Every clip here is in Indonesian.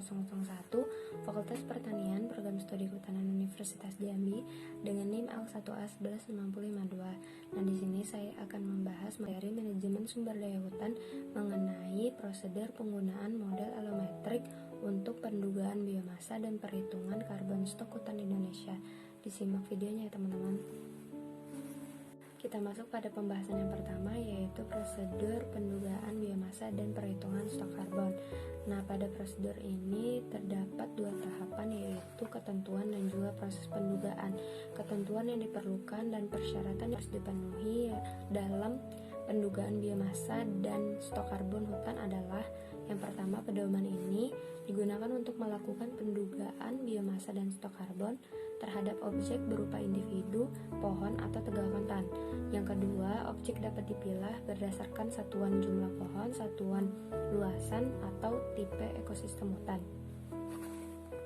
001, Fakultas Pertanian, Program Studi Kehutanan Universitas Jambi dengan NIM L1A11552. Nah, di sini saya akan membahas materi manajemen sumber daya hutan mengenai prosedur penggunaan model alometrik untuk pendugaan biomasa dan perhitungan karbon stok hutan Indonesia. Disimak videonya ya teman-teman. Kita masuk pada pembahasan yang pertama, yaitu prosedur pendugaan biomasa dan perhitungan stok karbon. Nah, pada prosedur ini terdapat dua tahapan, yaitu ketentuan dan juga proses pendugaan. Ketentuan yang diperlukan dan persyaratan yang harus dipenuhi dalam pendugaan biomasa dan stok karbon hutan adalah: yang pertama, pedoman ini digunakan untuk melakukan pendugaan biomasa dan stok karbon terhadap objek berupa individu, pohon, atau tegakan hutan. Yang kedua, objek dapat dipilah berdasarkan satuan jumlah pohon, satuan luasan, atau tipe ekosistem hutan.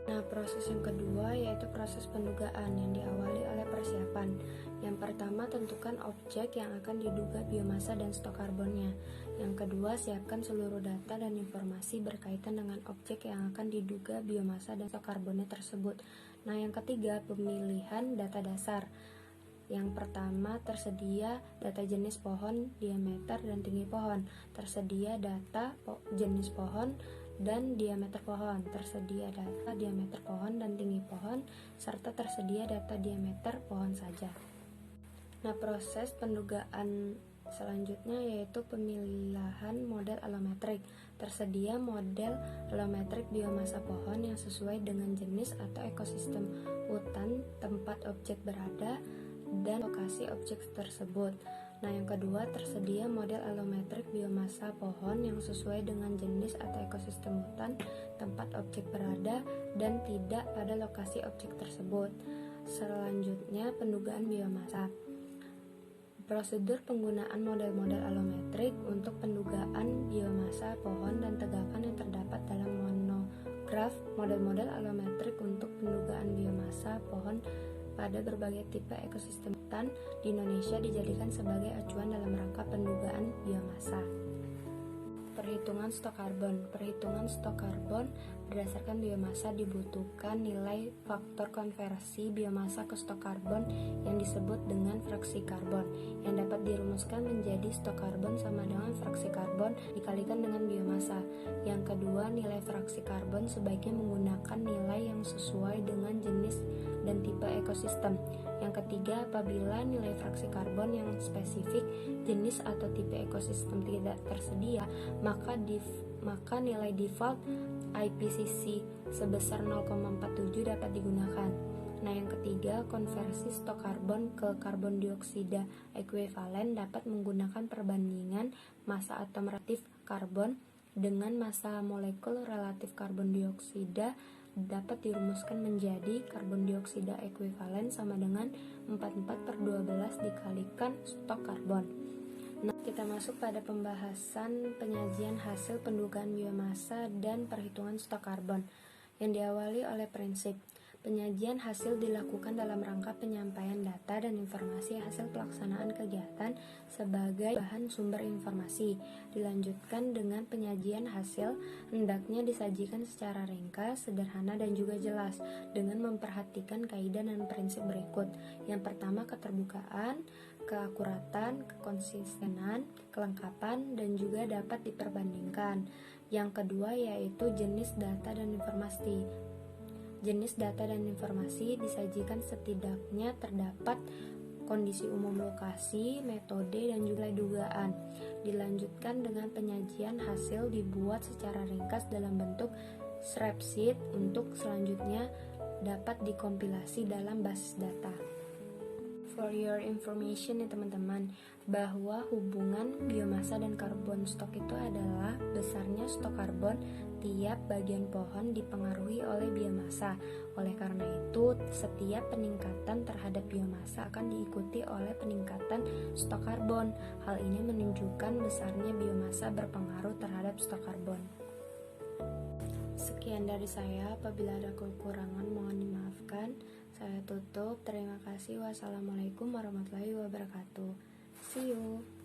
Nah, proses yang kedua yaitu proses pendugaan yang diawali oleh persiapan. Yang pertama, tentukan objek yang akan diduga biomasa dan stok karbonnya. Yang kedua, siapkan seluruh data dan informasi berkaitan dengan objek yang akan diduga biomasa dan stok karbonnya tersebut. Nah, yang ketiga, pemilihan data dasar. Yang pertama, tersedia data jenis pohon, diameter, dan tinggi pohon. Tersedia data jenis pohon dan diameter pohon. Tersedia data diameter pohon dan tinggi pohon, serta tersedia data diameter pohon saja. Nah, proses pendugaan selanjutnya yaitu pemilihan model alometrik. Tersedia model alometrik biomasa pohon yang sesuai dengan jenis atau ekosistem hutan tempat objek berada dan lokasi objek tersebut. Nah, yang kedua, tersedia model alometrik biomasa pohon yang sesuai dengan jenis atau ekosistem hutan tempat objek berada dan tidak pada lokasi objek tersebut. Selanjutnya, pendugaan biomasa. Prosedur penggunaan model-model alometrik untuk pendugaan biomasa pohon dan tegakan yang terdapat dalam monograf model-model alometrik untuk pendugaan biomasa pohon pada berbagai tipe ekosistem hutan di Indonesia dijadikan sebagai acuan dalam rangka pendugaan biomasa. Perhitungan stok karbon. Perhitungan stok karbon berdasarkan biomasa dibutuhkan nilai faktor konversi biomasa ke stok karbon yang disebut dengan fraksi karbon, yang dapat dirumuskan menjadi stok karbon sama dengan fraksi karbon dikalikan dengan biomasa. Yang kedua, nilai fraksi karbon sebaiknya menggunakan nilai yang sesuai dengan jenis dan tipe ekosistem. Yang ketiga, apabila nilai fraksi karbon yang spesifik jenis atau tipe ekosistem tidak tersedia, maka nilai default IPCC sebesar 0,47 dapat digunakan. Nah, yang ketiga, konversi stok karbon ke karbon dioksida ekuivalen dapat menggunakan perbandingan massa atom relatif karbon dengan massa molekul relatif karbon dioksida dapat dirumuskan menjadi karbon dioksida ekuivalen sama dengan 44/12 dikalikan stok karbon. Nah, kita masuk pada pembahasan penyajian hasil pendugaan biomasa dan perhitungan stok karbon yang diawali oleh prinsip. Penyajian hasil dilakukan dalam rangka penyampaian data dan informasi hasil pelaksanaan kegiatan sebagai bahan sumber informasi. Dilanjutkan dengan penyajian hasil, hendaknya disajikan secara ringkas, sederhana, dan juga jelas dengan memperhatikan kaidah dan prinsip berikut. Yang pertama, keterbukaan, keakuratan, kekonsistenan, kelengkapan, dan juga dapat diperbandingkan. Yang kedua yaitu jenis data dan informasi. Jenis data dan informasi disajikan setidaknya terdapat kondisi umum lokasi, metode, dan juga dugaan. Dilanjutkan dengan penyajian hasil dibuat secara ringkas dalam bentuk spreadsheet untuk selanjutnya dapat dikompilasi dalam basis data. For your information ya teman-teman, bahwa hubungan biomasa dan karbon stok itu adalah besarnya stok karbon tiap bagian pohon dipengaruhi oleh biomasa. Oleh karena itu, setiap peningkatan terhadap biomasa akan diikuti oleh peningkatan stok karbon. Hal ini menunjukkan besarnya biomasa berpengaruh terhadap stok karbon. Sekian dari saya, apabila ada kekurangan mohon dimaafkan. Saya tutup, terima kasih. Wassalamualaikum warahmatullahi wabarakatuh. See you.